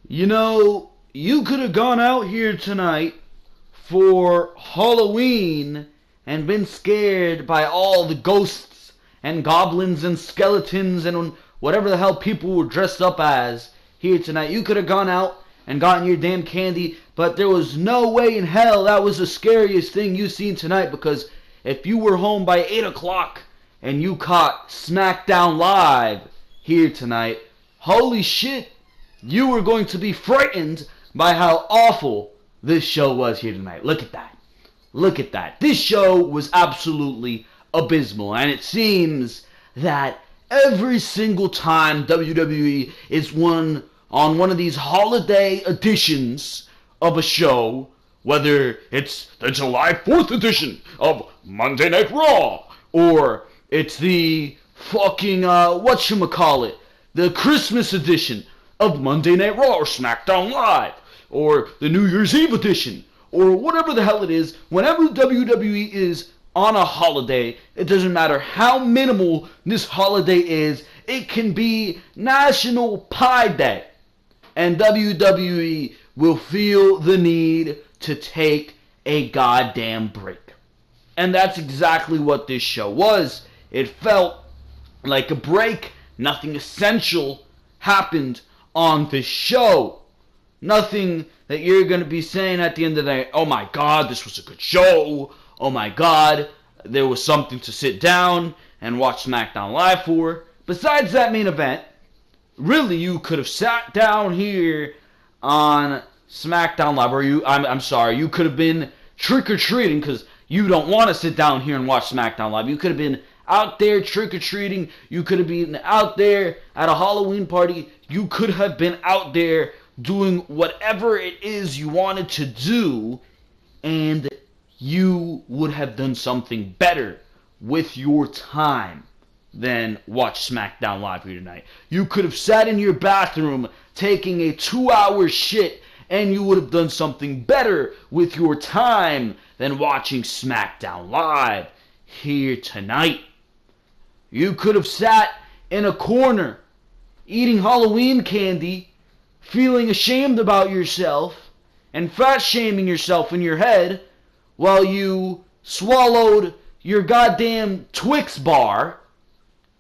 You know, you could have gone out here tonight for Halloween and been scared by all the ghosts and goblins and skeletons and whatever the hell people were dressed up as here tonight. You could have gone out and gotten your damn candy, but there was no way in hell that was the scariest thing you seen tonight, because if you were home by 8 o'clock and you caught Smackdown Live here tonight, holy shit, you were going to be frightened by how awful this show was here tonight. Look at that. Look at that. This show was absolutely abysmal. And it seems that every single time WWE is on one of these holiday editions of a show, whether it's the July 4th edition of Monday Night Raw, or it's the fucking, whatchamacallit, the Christmas edition of Monday Night Raw or SmackDown Live, or the New Year's Eve edition, or whatever the hell it is, whenever WWE is on a holiday, it doesn't matter how minimal this holiday is, it can be National Pie Day, and WWE will feel the need to take a goddamn break. And that's exactly what this show was. It felt like a break. Nothing essential happened on this show. Nothing that you're going to be saying at the end of the day, oh my god, this was a good show. Oh my god, there was something to sit down and watch SmackDown Live for. Besides that main event, really you could have sat down here on SmackDown Live, or you could have been trick-or-treating, because you don't want to sit down here and watch SmackDown Live. You could have been out there trick-or-treating. You could have been out there at a Halloween party. You could have been out there doing whatever it is you wanted to do, and you would have done something better with your time than watch SmackDown Live here tonight. You could have sat in your bathroom taking a 2-hour shit, and you would have done something better with your time than watching SmackDown Live here tonight. You could have sat in a corner eating Halloween candy, feeling ashamed about yourself, and fat-shaming yourself in your head while you swallowed your goddamn Twix bar,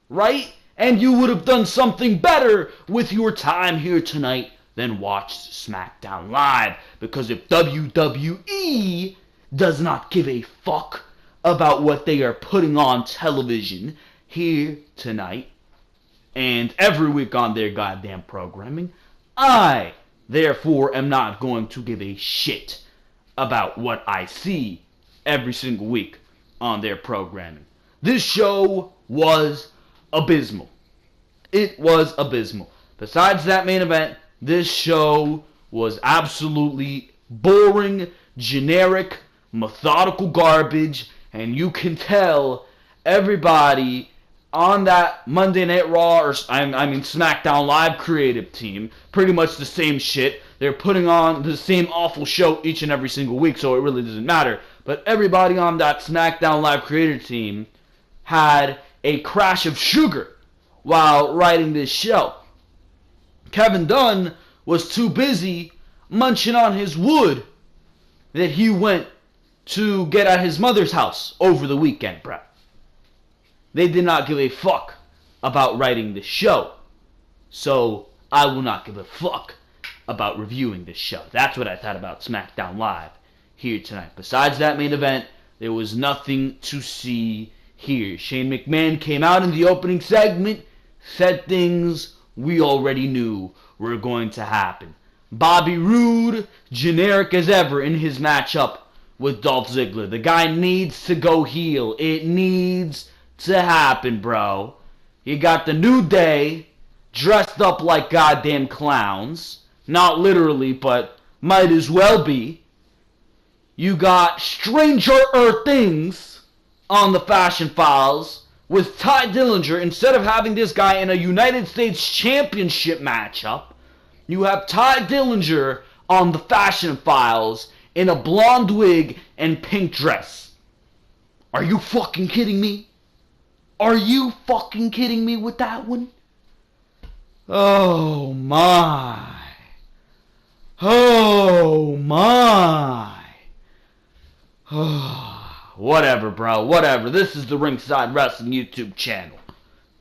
right? And you would have done something better with your time here tonight than watched SmackDown Live. Because if WWE does not give a fuck about what they are putting on television here tonight and every week on their goddamn programming, I, therefore, am not going to give a shit about what I see every single week on their programming. This show was abysmal. It was abysmal. Besides that main event, this show was absolutely boring, generic, methodical garbage, and you can tell everybody on that Monday Night Raw, or SmackDown Live creative team, pretty much the same shit. They're putting on the same awful show each and every single week, so it really doesn't matter. But everybody on that SmackDown Live creative team had a crash of sugar while writing this show. Kevin Dunn was too busy munching on his wood that he went to get at his mother's house over the weekend, bruh. They did not give a fuck about writing this show. So I will not give a fuck about reviewing this show. That's what I thought about SmackDown Live here tonight. Besides that main event, there was nothing to see here. Shane McMahon came out in the opening segment, said things we already knew were going to happen. Bobby Roode, generic as ever in his matchup with Dolph Ziggler. The guy needs to go heel. It needs to happen, bro. You got the New Day dressed up like goddamn clowns. Not literally, but might as well be. You got Stranger Things on the Fashion Files with Ty Dillinger. Instead of having this guy in a United States Championship matchup, you have Ty Dillinger on the Fashion Files in a blonde wig and pink dress. Are you fucking kidding me? Are you fucking kidding me with that one? Oh my. Oh my. Whatever, bro. Whatever. This is the Ringside Wrestling YouTube channel.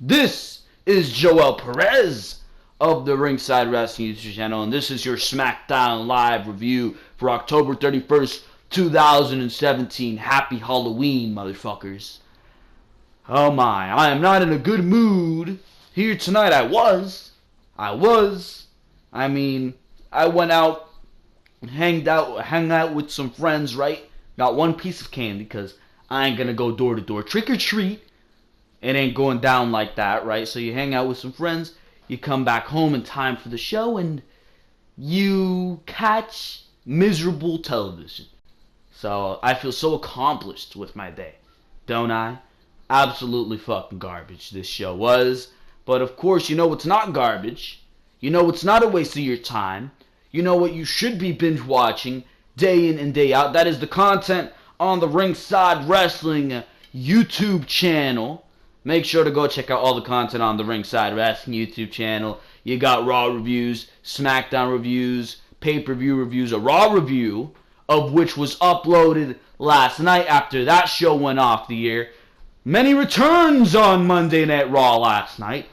This is Joel Perez of the Ringside Wrestling YouTube channel, and this is your Smackdown live review for October 31st, 2017. Happy Halloween, motherfuckers. Oh my, I am not in a good mood here tonight. I mean, I went out, hung out with some friends, right? Got one piece of candy, because I ain't gonna go door to door. Trick or treat. It ain't going down like that, right? So you hang out with some friends, you come back home in time for the show, and you catch miserable television. So I feel so accomplished with my day, don't I? Absolutely fucking garbage this show was. But of course, you know what's not garbage. You know what's not a waste of your time. You know what you should be binge watching day in and day out. That is the content on the Ringside Wrestling YouTube channel. Make sure to go check out all the content on the Ringside Wrestling YouTube channel. You got Raw reviews, SmackDown reviews, pay-per-view reviews. A Raw review of which was uploaded last night after that show went off the air. Many returns on Monday Night Raw last night.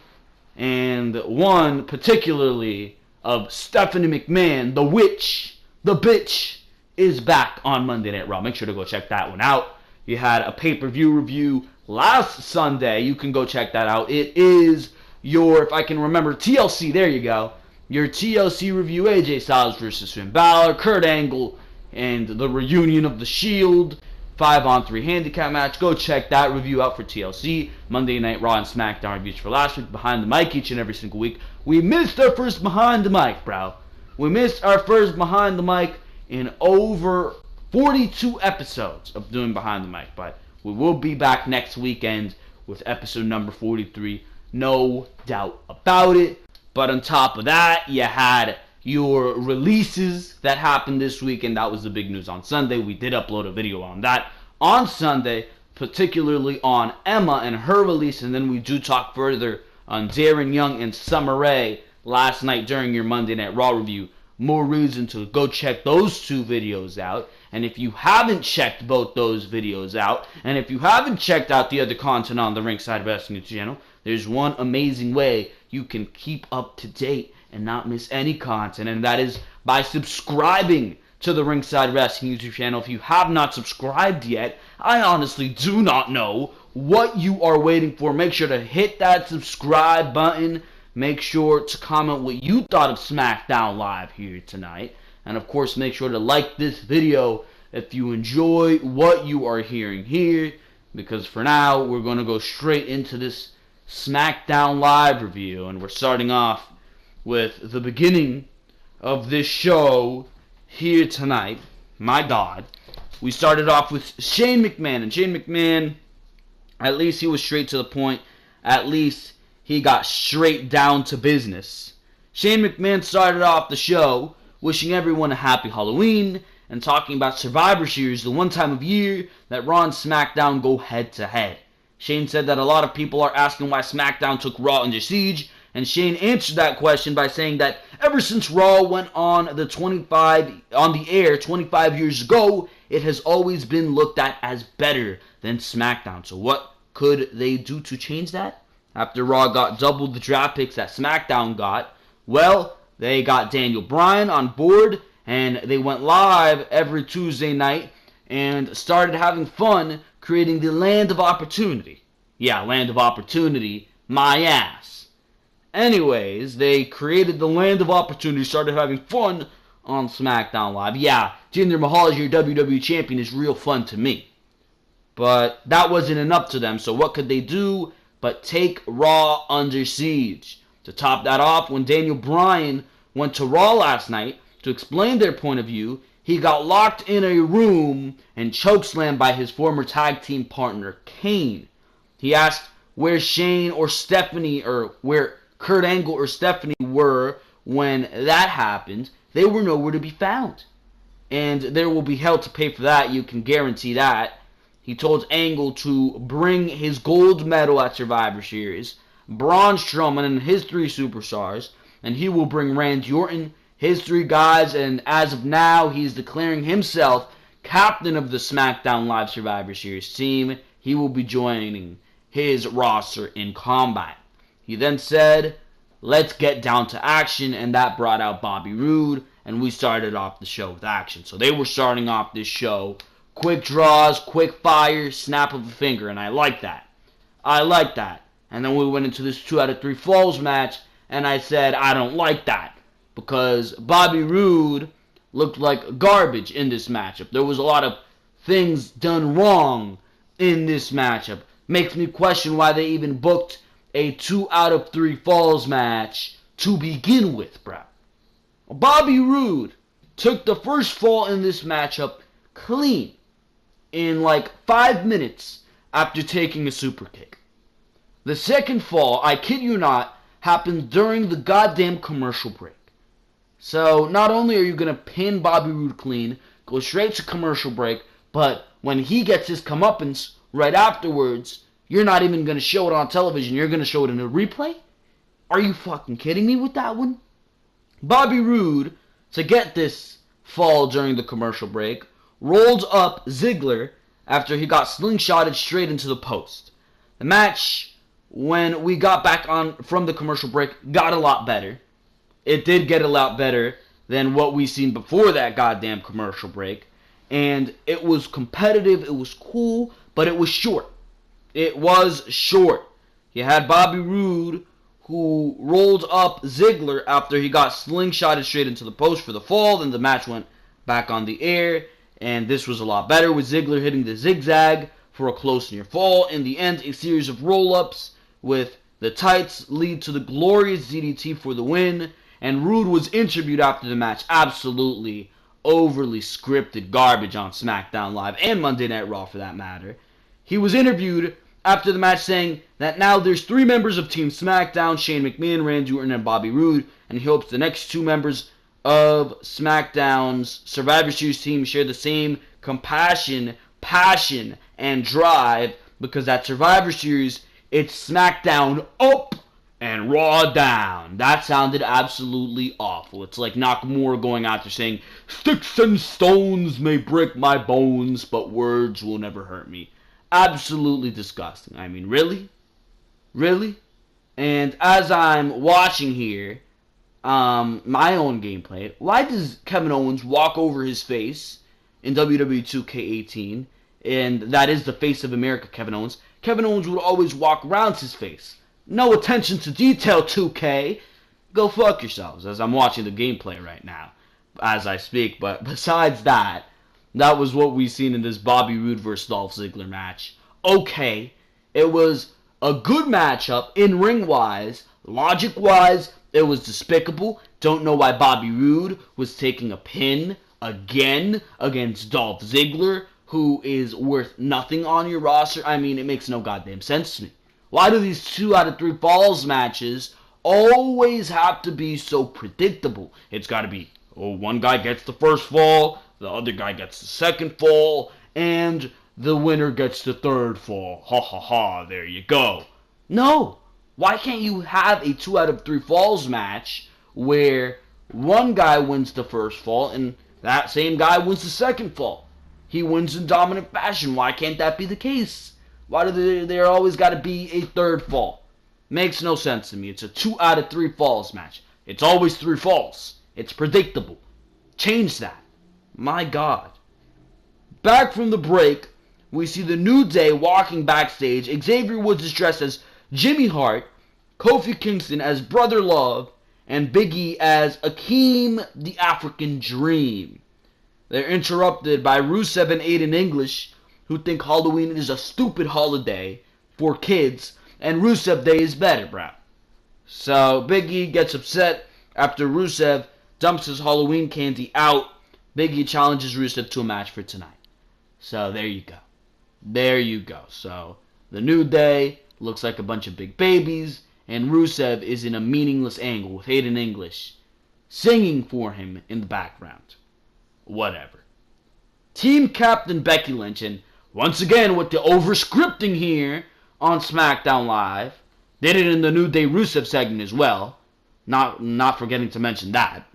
And one particularly of Stephanie McMahon, the witch, the bitch, is back on Monday Night Raw. Make sure to go check that one out. You had a pay-per-view review last Sunday. You can go check that out. It is your, if I can remember, TLC. There you go. Your TLC review, AJ Styles versus Finn Balor, Kurt Angle, and the reunion of The Shield. 5-on-3 handicap match. Go check that review out for TLC. Monday Night Raw and SmackDown reviews for last week. Behind the mic each and every single week. We missed our first Behind the Mic, bro. We missed our first Behind the Mic in over 42 episodes of doing Behind the Mic. But we will be back next weekend with episode number 43. No doubt about it. But on top of that, you had your releases that happened this week, and that was the big news on Sunday. We did upload a video on that on Sunday, particularly on Emma and her release, and then we do talk further on Darren Young and Summer Rae last night during your Monday Night Raw review. More reason to go check those two videos out. And if you haven't checked both those videos out, and if you haven't checked out the other content on the Ringside Wrestling channel, there's one amazing way you can keep up to date and not miss any content, and that is by subscribing to the Ringside Wrestling YouTube channel. If you have not subscribed yet, I honestly do not know what you are waiting for. Make sure to hit that subscribe button. Make sure to comment what you thought of SmackDown Live here tonight. And of course, make sure to like this video if you enjoy what you are hearing here, because for now, we're going to go straight into this SmackDown Live review, and we're starting off with the beginning of this show here tonight. My God. We started off with Shane McMahon. And Shane McMahon, at least he was straight to the point. At least he got straight down to business. Shane McMahon started off the show wishing everyone a happy Halloween and talking about Survivor Series, the one time of year that Raw and SmackDown go head to head. Shane said that a lot of people are asking why SmackDown took Raw under siege, and Shane answered that question by saying that ever since Raw went on the air 25 years ago, it has always been looked at as better than SmackDown. So what could they do to change that? After Raw got double the draft picks that SmackDown got, well, they got Daniel Bryan on board, and they went live every Tuesday night and started having fun creating the Land of Opportunity. Yeah, Land of Opportunity, my ass. Anyways, they created the Land of Opportunity, started having fun on SmackDown Live. Yeah, Jinder Mahal as your WWE Champion is real fun to me. But that wasn't enough to them, so what could they do but take Raw under siege? To top that off, when Daniel Bryan went to Raw last night to explain their point of view, he got locked in a room and chokeslammed by his former tag team partner, Kane. He asked where Shane or Stephanie, or where Kurt Angle or Stephanie were when that happened. They were nowhere to be found. And there will be hell to pay for that, you can guarantee that. He told Angle to bring his gold medal at Survivor Series, Braun Strowman and his 3 superstars, and he will bring Randy Orton, his 3 guys, and as of now, he's declaring himself captain of the SmackDown Live Survivor Series team. He will be joining his roster in Combat. He then said, let's get down to action, and that brought out Bobby Roode, and we started off the show with action. So they were starting off this show, quick draws, quick fire, snap of a finger, and I like that. I like that. And then we went into this 2 out of 3 falls match, and I said, I don't like that, because Bobby Roode looked like garbage in this matchup. There was a lot of things done wrong in this matchup. Makes me question why they even booked a 2 out of 3 falls match to begin with, bro. Bobby Roode took the first fall in this matchup clean in like 5 minutes after taking a super kick. The second fall, I kid you not, happened during the goddamn commercial break. So not only are you going to pin Bobby Roode clean, go straight to commercial break, but when he gets his comeuppance right afterwards, you're not even going to show it on television. You're going to show it in a replay? Are you fucking kidding me with that one? Bobby Roode, to get this fall during the commercial break, rolled up Ziggler after he got slingshotted straight into the post. The match, when we got back on from the commercial break, got a lot better. It did get a lot better than what we seen before that goddamn commercial break. And it was competitive, it was cool, but it was short. It was short. You had Bobby Roode, who rolled up Ziggler after he got slingshotted straight into the post for the fall. Then the match went back on the air, and this was a lot better with Ziggler hitting the zigzag for a close near fall. In the end, a series of roll-ups with the tights lead to the glorious DDT for the win. And Roode was interviewed after the match. Absolutely overly scripted garbage on SmackDown Live and Monday Night Raw for that matter. He was interviewed after the match saying that now there's 3 members of Team SmackDown, Shane McMahon, Randy Orton, and Bobby Roode, and he hopes the next 2 members of SmackDown's Survivor Series team share the same compassion, passion, and drive, because at Survivor Series, it's SmackDown up and Raw down. That sounded absolutely awful. It's like Nakamura going out there saying, sticks and stones may break my bones, but words will never hurt me. Absolutely disgusting. I mean, really? Really? And as I'm watching here, my own gameplay, why does Kevin Owens walk over his face in WWE 2K18? And that is the face of America, Kevin Owens. Kevin Owens would always walk around his face. No attention to detail, 2K. Go fuck yourselves, as I'm watching the gameplay right now as I speak. But besides that, that was what we seen in this Bobby Roode versus Dolph Ziggler match. Okay, it was a good matchup in ring-wise. Logic-wise, it was despicable. Don't know why Bobby Roode was taking a pin again against Dolph Ziggler, who is worth nothing on your roster. I mean, it makes no goddamn sense to me. Why do these 2 out of 3 falls matches always have to be so predictable? It's got to be, oh, one guy gets the first fall, the other guy gets the second fall, and the winner gets the third fall. Ha ha ha, there you go. No. Why can't you have a 2 out of 3 falls match where one guy wins the first fall and that same guy wins the second fall? He wins in dominant fashion. Why can't that be the case? Why do there always got to be a third fall? Makes no sense to me. It's a 2 out of 3 falls match. It's always 3 falls. It's predictable. Change that. My God. Back from the break, we see the New Day walking backstage. Xavier Woods is dressed as Jimmy Hart, Kofi Kingston as Brother Love, and Big E as Akeem the African Dream. They're interrupted by Rusev and Aiden English, who think Halloween is a stupid holiday for kids, and Rusev Day is better, bro. So Big E gets upset after Rusev dumps his Halloween candy out. Big E challenges Rusev to a match for tonight. So there you go. There you go. So the New Day looks like a bunch of big babies, and Rusev is in a meaningless angle with Aiden English singing for him in the background. Whatever. Team Captain Becky Lynch, and once again with the over-scripting here on SmackDown Live, did it in the New Day Rusev segment as well. Not forgetting to mention that.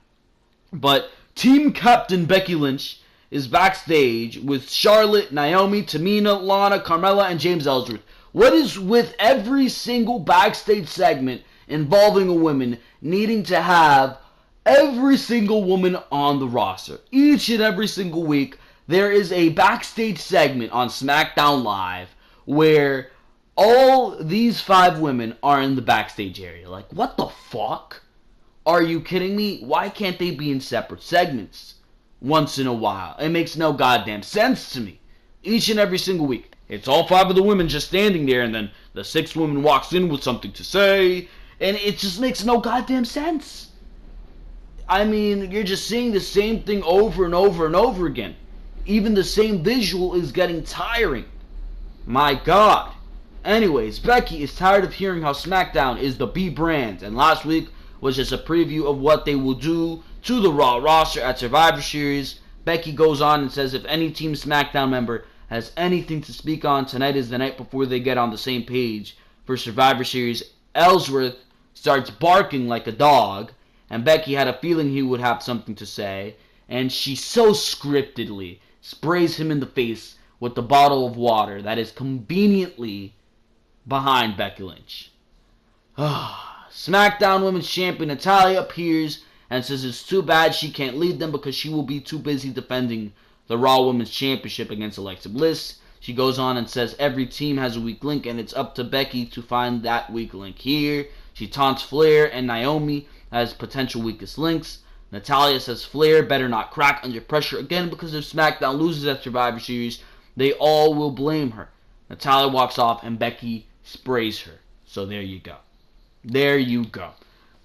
But team captain Becky Lynch is backstage with Charlotte, Naomi, Tamina, Lana, Carmella, and James Ellsworth. What is with every single backstage segment involving a woman needing to have every single woman on the roster? Each and every single week, there is a backstage segment on SmackDown Live where all these 5 women are in the backstage area. Like, what the fuck? Are you kidding me? Why can't they be in separate segments once in a while? It makes no goddamn sense to me. Each and every single week. It's all 5 of the women just standing there, and then the 6th woman walks in with something to say, and it just makes no goddamn sense. I mean, you're just seeing the same thing over and over and over again. Even the same visual is getting tiring. My God. Anyways, Becky is tired of hearing how SmackDown is the B brand, and last week was just a preview of what they will do to the Raw roster at Survivor Series. Becky goes on and says if any Team SmackDown member has anything to speak on, tonight is the night before they get on the same page for Survivor Series. Ellsworth starts barking like a dog, and Becky had a feeling he would have something to say, and she so scriptedly sprays him in the face with the bottle of water that is conveniently behind Becky Lynch. SmackDown Women's Champion Natalya appears and says it's too bad she can't lead them because she will be too busy defending the Raw Women's Championship against Alexa Bliss. She goes on and says every team has a weak link and it's up to Becky to find that weak link here. She taunts Flair and Naomi as potential weakest links. Natalya says Flair better not crack under pressure again because if SmackDown loses at Survivor Series, they all will blame her. Natalya walks off and Becky sprays her. So there you go. There you go.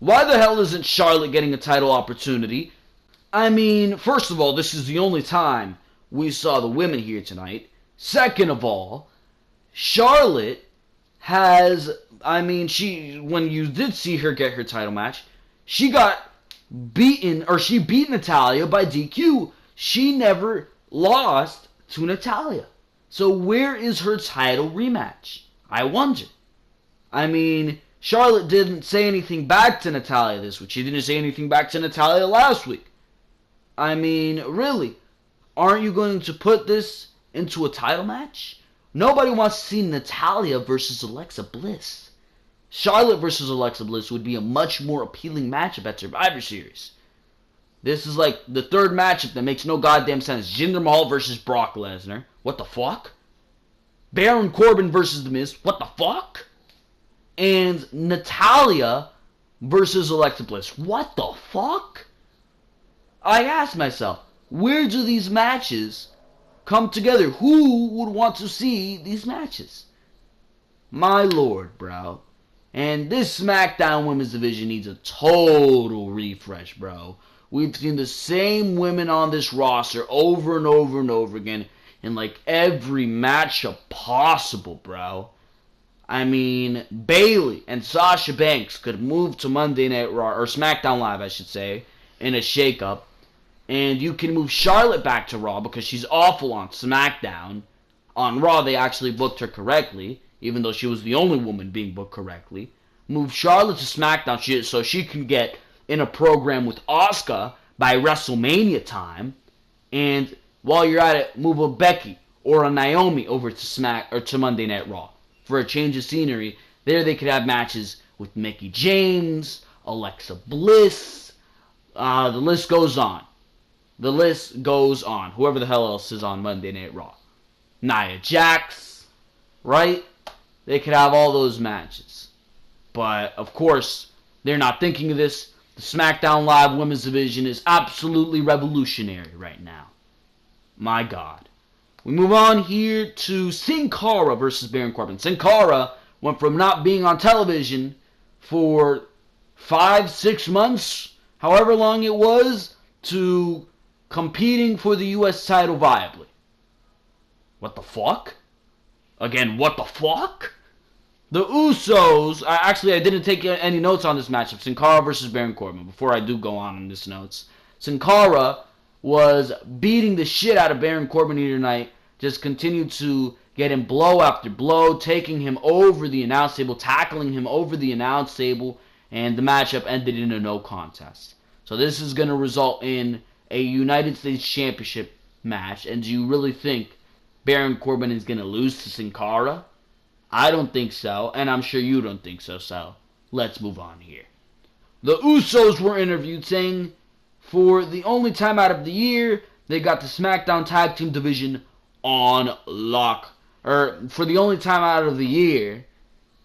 Why the hell isn't Charlotte getting a title opportunity? I mean, first of all, this is the only time we saw the women here tonight. Second of all, Charlotte has, when you did see her get her title match, she got beaten, or she beat Natalya by DQ. She never lost to Natalya. So where is her title rematch? I wonder. I mean, Charlotte didn't say anything back to Natalya this week. She didn't say anything back to Natalya last week. I mean, really, aren't you going to put this into a title match? Nobody wants to see Natalya versus Alexa Bliss. Charlotte versus Alexa Bliss would be a much more appealing matchup at Survivor Series. This is like the third matchup that makes no goddamn sense. Jinder Mahal versus Brock Lesnar. What the fuck? Baron Corbin versus The Miz. What the fuck? And Natalya versus Alexa Bliss. What the fuck? I asked myself, where do these matches come together? Who would want to see these matches? My lord, bro. And this SmackDown Women's Division needs a total refresh, bro. We've seen the same women on this roster over and over and over again in like every matchup possible, bro. I mean, Bayley and Sasha Banks could move to Monday Night Raw, or SmackDown Live, I should say, in a shakeup. And you can move Charlotte back to Raw because she's awful on SmackDown. On Raw, they actually booked her correctly, even though she was the only woman being booked correctly. Move Charlotte to SmackDown so she can get in a program with Asuka by WrestleMania time. And while you're at it, move a Becky or a Naomi over to Monday Night Raw for a change of scenery. There they could have matches with Mickie James, Alexa Bliss. The list goes on. The list goes on. Whoever the hell else is on Monday Night Raw. Nia Jax, right? They could have all those matches. But, of course, they're not thinking of this. The SmackDown Live Women's Division is absolutely revolutionary right now. My God. We move on here to Sin Cara versus Baron Corbin. Sin Cara went from not being on television for 5-6 months, however long it was, to competing for the U.S. title viably. What the fuck? Again, what the fuck? The Usos, I didn't take any notes on this matchup. Sin Cara versus Baron Corbin, before I do go on in this notes. Sin Cara was beating the shit out of Baron Corbin here tonight. Just continued to get him blow after blow, taking him over the announce table, tackling him over the announce table, and the matchup ended in a no contest. So this is going to result in a United States Championship match. And do you really think Baron Corbin is going to lose to Sin Cara? I don't think so, and I'm sure you don't think so, so let's move on here. The Usos were interviewed saying for the only time out of the year, they got the SmackDown Tag Team division on lock. Or for the only time out of the year,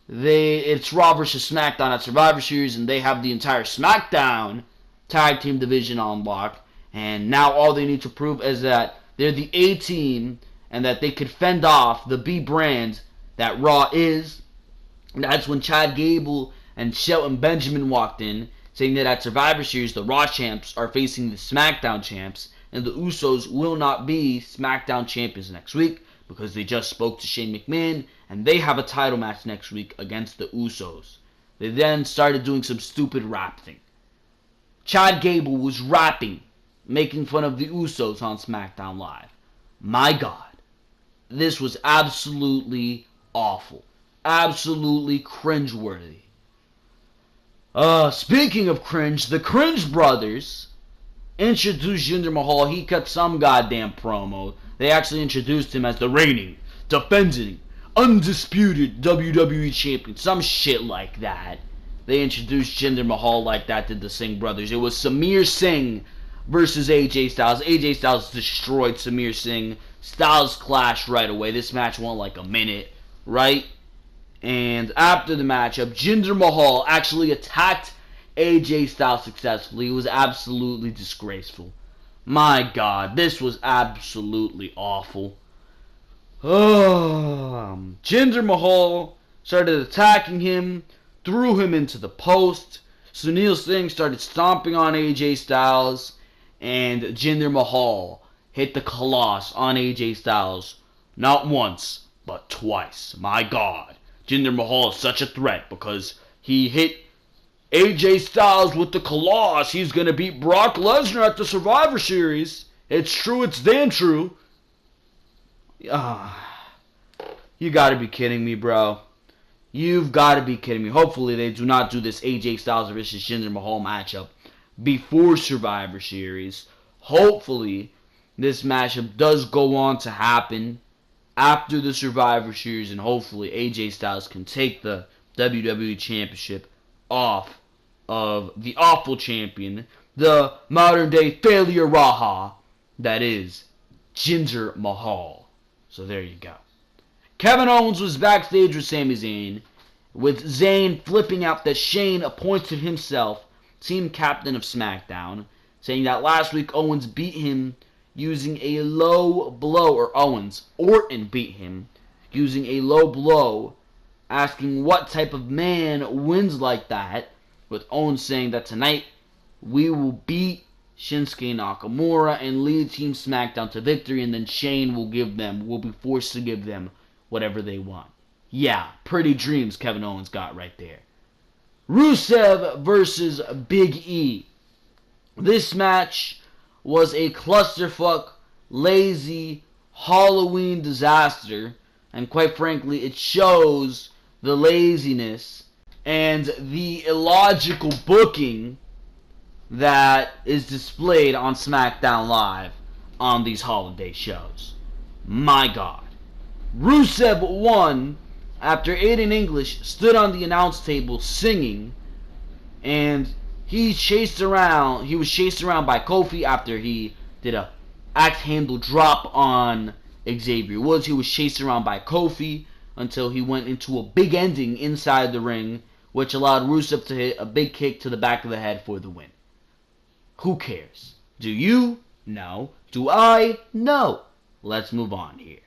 it's Raw vs. SmackDown at Survivor Series, and they have the entire SmackDown Tag Team division on lock. And now all they need to prove is that they're the A team and that they could fend off the B brand that Raw is. And that's when Chad Gable and Shelton Benjamin walked in, saying that at Survivor Series, the Raw champs are facing the SmackDown champs, and the Usos will not be SmackDown champions next week because they just spoke to Shane McMahon, and they have a title match next week against the Usos. They then started doing some stupid rap thing. Chad Gable was rapping, making fun of the Usos on SmackDown Live. My God. This was absolutely awful. Absolutely cringeworthy. Speaking of cringe, the Cringe Brothers introduced Jinder Mahal. He cut some goddamn promo. They actually introduced him as the reigning, defending, undisputed WWE champion. Some shit like that. They introduced Jinder Mahal like that did the Singh brothers. It was Samir Singh versus AJ Styles. AJ Styles destroyed Samir Singh. Styles clashed right away. This match went like a minute, right? And after the matchup, Jinder Mahal actually attacked AJ Styles successfully. It was absolutely disgraceful. My God, this was absolutely awful. Jinder Mahal started attacking him, threw him into the post. Sunil Singh started stomping on AJ Styles, and Jinder Mahal hit the Colossus on AJ Styles. Not once, but twice. My God. Jinder Mahal is such a threat because he hit AJ Styles with the Colossus. He's going to beat Brock Lesnar at the Survivor Series. It's true. It's damn true. You gotta be kidding me, bro. You've got to be kidding me. Hopefully they do not do this AJ Styles versus Jinder Mahal matchup before Survivor Series. Hopefully this matchup does go on to happen after the Survivor Series, and hopefully AJ Styles can take the WWE Championship off of the awful champion, the modern day failure Raha, that is Jinder Mahal. So there you go. Kevin Owens was backstage with Sami Zayn, with Zayn flipping out that Shane appointed himself team captain of SmackDown, saying that last week Owens beat him using a low blow, or Orton beat him using a low blow, asking what type of man wins like that, with Owens saying that tonight we will beat Shinsuke Nakamura and lead Team SmackDown to victory, and then Shane will be forced to give them whatever they want. Yeah, pretty dreams Kevin Owens got right there. Rusev versus Big E. This match was a clusterfuck, lazy, Halloween disaster, and quite frankly, it shows the laziness and the illogical booking that is displayed on SmackDown Live on these holiday shows. My God. Rusev won after Aiden English stood on the announce table singing, and he was chased around by Kofi after he did a axe handle drop on Xavier Woods. He was chased around by Kofi until he went into a big ending inside the ring, which allowed Rusev to hit a big kick to the back of the head for the win. Who cares? Do you? No. Do I? No. Let's move on here.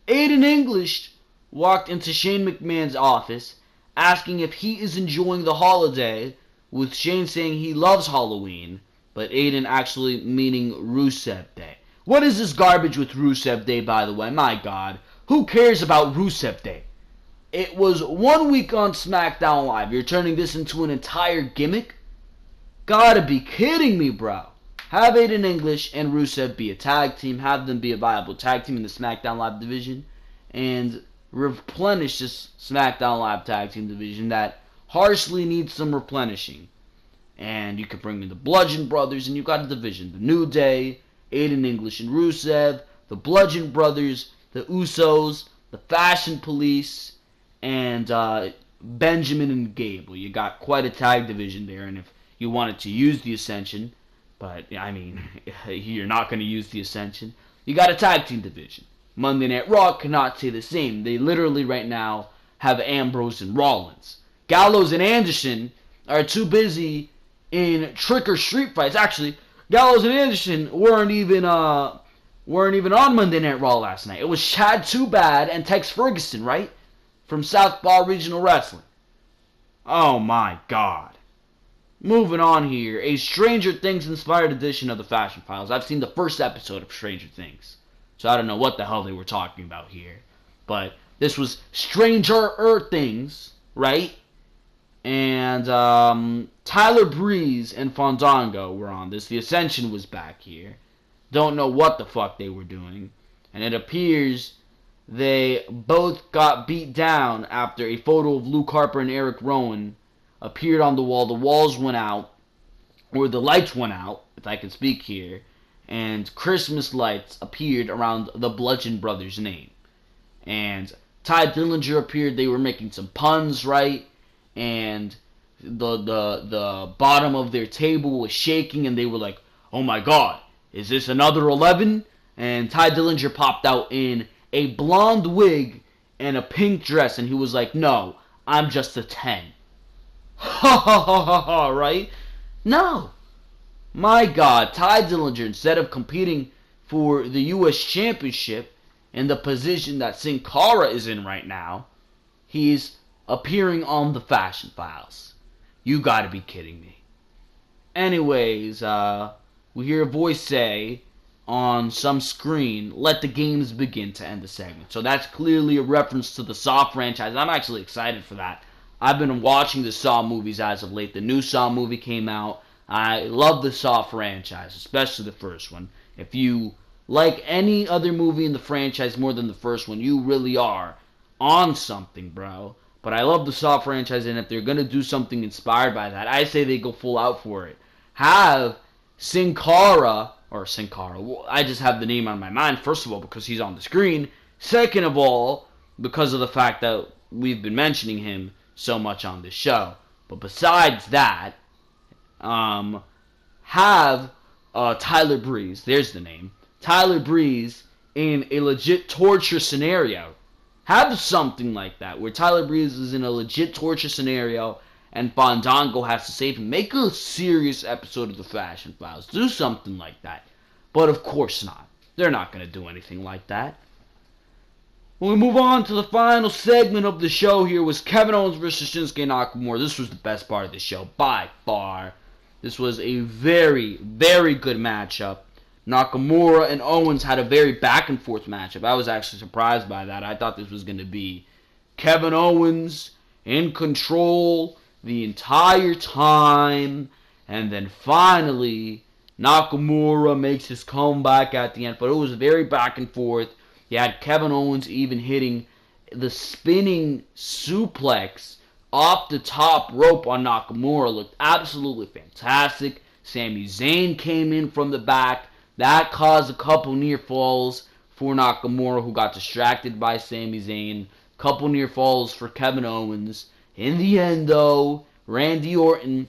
Aiden English walked into Shane McMahon's office asking if he is enjoying the holiday, with Shane saying he loves Halloween, but Aiden actually meaning Rusev Day. What is this garbage with Rusev Day, by the way? My God. Who cares about Rusev Day? It was 1 week on SmackDown Live. You're turning this into an entire gimmick? Gotta be kidding me, bro. Have Aiden English and Rusev be a tag team. Have them be a viable tag team in the SmackDown Live division. And replenish this SmackDown Live tag team division that harshly needs some replenishing. And you can bring in the Bludgeon Brothers, and you got a division. The New Day, Aiden English and Rusev, the Bludgeon Brothers, the Usos, the Fashion Police, and Benjamin and Gable. You got quite a tag division there, and if you wanted to use the Ascension, but, I mean, you're not going to use the Ascension, you got a tag team division. Monday Night Raw cannot say the same. They literally right now have Ambrose and Rollins. Gallows and Anderson are too busy in trick or street fights. Actually, Gallows and Anderson weren't even on Monday Night Raw last night. It was Chad Too Bad and Tex Ferguson, right? From Southpaw Regional Wrestling. Oh my God. Moving on here, a Stranger Things inspired edition of the Fashion Files. I've seen the first episode of Stranger Things, so I don't know what the hell they were talking about here. But this was Stranger Things, right? And Tyler Breeze and Fandango were on this. The Ascension was back here. Don't know what the fuck they were doing. And it appears they both got beat down after a photo of Luke Harper and Eric Rowan appeared on the wall. The walls went out, or the lights went out, if I can speak here, and Christmas lights appeared around the Bludgeon Brothers' name. And Ty Dillinger appeared. They were making some puns, right? And the bottom of their table was shaking, and they were like, "Oh my God, is this another 11?" And Ty Dillinger popped out in a blonde wig and a pink dress, and he was like, "No, I'm just a 10." Ha ha ha ha ha, right? No. My God, Ty Dillinger, instead of competing for the U.S. Championship in the position that Sin Cara is in right now, he's appearing on the Fashion Files. You gotta be kidding me. Anyways, we hear a voice say on some screen, "Let the games begin," to end the segment. So that's clearly a reference to the Saw franchise. I'm actually excited for that. I've been watching the Saw movies as of late. The new Saw movie came out. I love the Saw franchise, especially the first one. If you like any other movie in the franchise more than the first one, you really are on something, bro. But I love the Saw franchise, and if they're going to do something inspired by that, I say they go full out for it. Have Sin Cara, I just have the name on my mind, first of all, because he's on the screen. Second of all, because of the fact that we've been mentioning him so much on this show. But besides that, have Tyler Breeze, there's the name, Tyler Breeze in a legit torture scenario. Have something like that, where Tyler Breeze is in a legit torture scenario and Fandango has to save him. Make a serious episode of the Fashion Files. Do something like that. But of course not. They're not going to do anything like that. When we move on to the final segment of the show here was Kevin Owens versus Shinsuke Nakamura. This was the best part of the show, by far. This was a very, very good matchup. Nakamura and Owens had a very back and forth matchup. I was actually surprised by that. I thought this was going to be Kevin Owens in control the entire time. And then finally, Nakamura makes his comeback at the end. But it was very back and forth. You had Kevin Owens even hitting the spinning suplex off the top rope on Nakamura. Looked absolutely fantastic. Sami Zayn came in from the back. That caused a couple near falls for Nakamura, who got distracted by Sami Zayn. Couple near falls for Kevin Owens. In the end, though, Randy Orton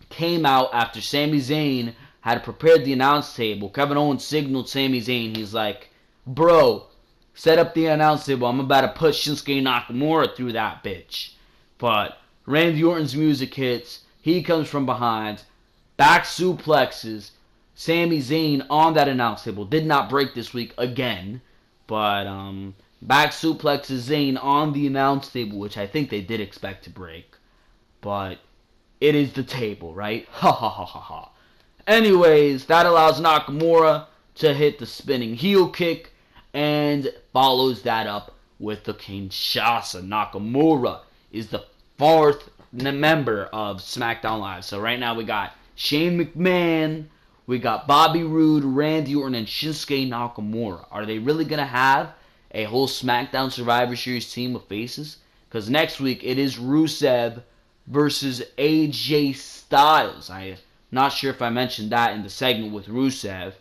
came out after Sami Zayn had prepared the announce table. Kevin Owens signaled Sami Zayn. He's like, "Bro, set up the announce table. I'm about to put Shinsuke Nakamura through that bitch." But Randy Orton's music hits. He comes from behind. Back suplexes. Sami Zayn on that announce table. Did not break this week again. But back suplexes Zayn on the announce table, which I think they did expect to break. But it is the table, right? Ha ha ha ha ha. Anyways, that allows Nakamura to hit the spinning heel kick and follows that up with the Kinshasa. Nakamura is the fourth member of SmackDown Live. So right now we got Shane McMahon, we got Bobby Roode, Randy Orton, and Shinsuke Nakamura. Are they really going to have a whole SmackDown Survivor Series team of faces? Because next week it is Rusev, versus AJ Styles. I'm not sure if I mentioned that in the segment with Rusev.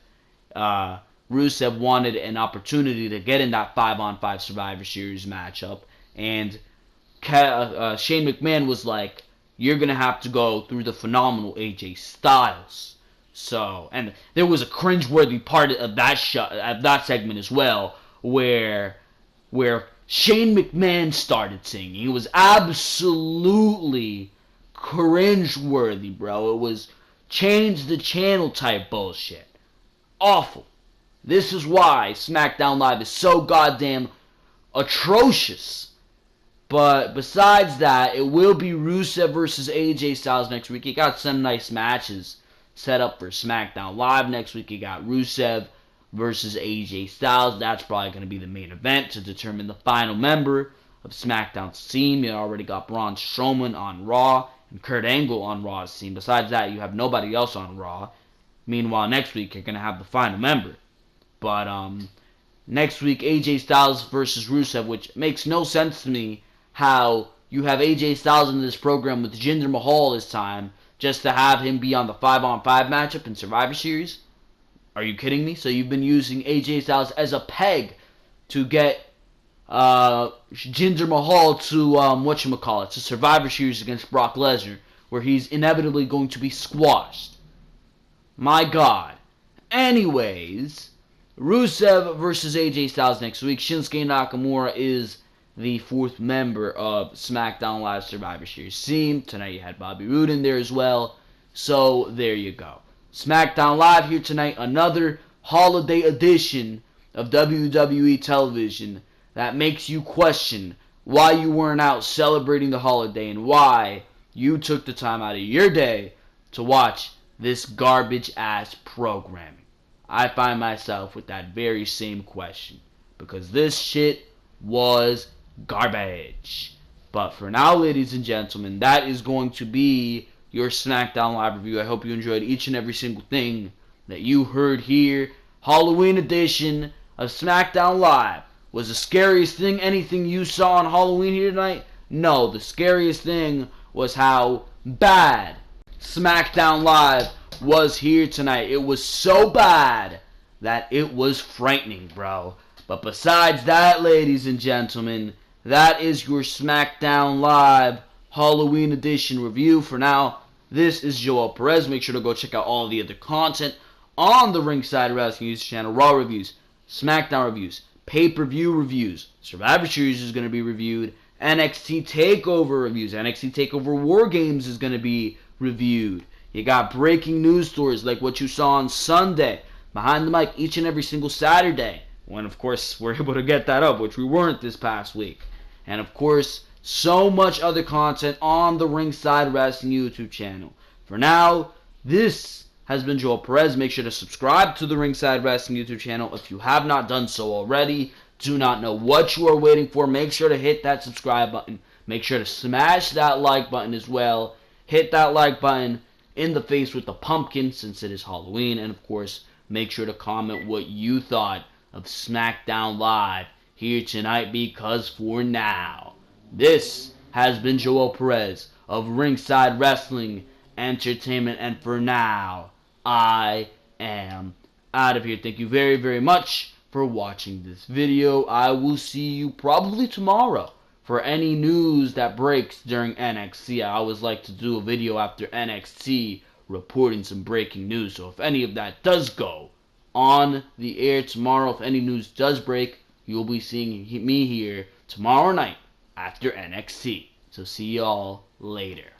Rusev wanted an opportunity to get in that 5-on-5 Survivor Series matchup, and Shane McMahon was like, "You're gonna have to go through the phenomenal AJ Styles." So, and there was a cringeworthy part of that segment as well, where Shane McMahon started singing. It was absolutely cringeworthy, bro. It was change the channel type bullshit. Awful. This is why SmackDown Live is so goddamn atrocious. But besides that, it will be Rusev versus AJ Styles next week. You got some nice matches set up for SmackDown Live next week. You got Rusev versus AJ Styles. That's probably going to be the main event to determine the final member of SmackDown's team. You already got Braun Strowman on Raw and Kurt Angle on Raw's team. Besides that, you have nobody else on Raw. Meanwhile, next week, you're going to have the final member. But next week, AJ Styles versus Rusev, which makes no sense to me how you have AJ Styles in this program with Jinder Mahal this time just to have him be on the 5-on-5 matchup in Survivor Series. Are you kidding me? So you've been using AJ Styles as a peg to get Jinder Mahal to to Survivor Series against Brock Lesnar, where he's inevitably going to be squashed. My God. Anyways, Rusev versus AJ Styles next week. Shinsuke Nakamura is the fourth member of SmackDown Live Survivor Series team. Tonight you had Bobby Roode in there as well. So there you go. SmackDown Live here tonight. Another holiday edition of WWE television that makes you question why you weren't out celebrating the holiday and why you took the time out of your day to watch this garbage ass programming. I find myself with that very same question because this shit was garbage. But for now, ladies and gentlemen, that is going to be your SmackDown Live review. I hope you enjoyed each and every single thing that you heard here. Halloween edition of SmackDown Live. Was the scariest thing anything you saw on Halloween here tonight? No, the scariest thing was how bad SmackDown Live was here tonight. It was so bad that it was frightening, bro. But besides that, ladies and gentlemen, that is your SmackDown Live Halloween edition review. For now, this is Joel Perez. Make sure to go check out all the other content on the Ringside Wrestling YouTube channel. Raw reviews, SmackDown reviews, pay-per-view reviews. Survivor Series is going to be reviewed. NXT TakeOver reviews. NXT TakeOver War Games is going to be reviewed. You got breaking news stories like what you saw on Sunday. Behind the mic each and every single Saturday. When, of course, we're able to get that up, which we weren't this past week. And, of course, so much other content on the Ringside Wrestling YouTube channel. For now, this has been Joel Perez. Make sure to subscribe to the Ringside Wrestling YouTube channel if you have not done so already. Do not know what you are waiting for. Make sure to hit that subscribe button. Make sure to smash that like button as well. Hit that like button in the face with the pumpkin since it is Halloween. And, of course, make sure to comment what you thought of SmackDown Live here tonight, because for now, this has been Joel Perez of Ringside Wrestling Entertainment, and for now, I am out of here. Thank you very, very much for watching this video. I will see you probably tomorrow for any news that breaks during NXT. I always like to do a video after NXT reporting some breaking news, so if any of that does go on the air tomorrow, if any news does break, you'll be seeing me here tomorrow night after NXT. So see y'all later.